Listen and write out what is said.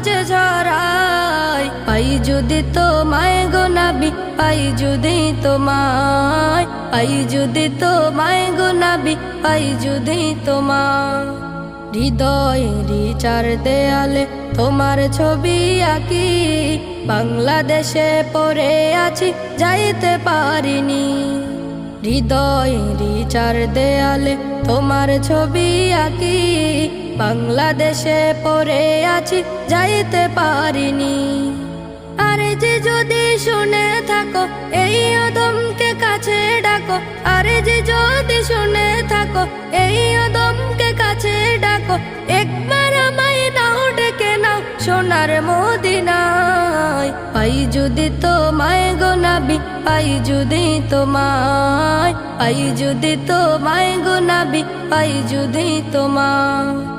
যে ঝরাই, পাই যদি তোমায় গো নবী, পাই যদি তোমায়, পাই যদি তোমায় গো নবী, পাই যদি তোমায়। হৃদয়েরই চার দেয়ালে তোমার ছবি আঁকি, বাংলাদেশে পড়ে আছি যাইতে পারিনি। হৃদয়েরই চার দেয়ালে তোমার ছবি আঁকি, বাংলাদেশে পড়ে আছি যাইতে পারিনি। আরে যে যদি শুনে থাকো এই অদমকে কাছে ডাকো, আরে যে যদি শুনে থাকো এই অদমকে কাছে ডাকো, একবার আমায় নাও ডেকে নাও সোনার মদিনায়। পাই যদি তোমায় গো নবী, পাই যদি তোমায়, পাই যদি তোমায় গো নবী, পাই যদি তোমায়।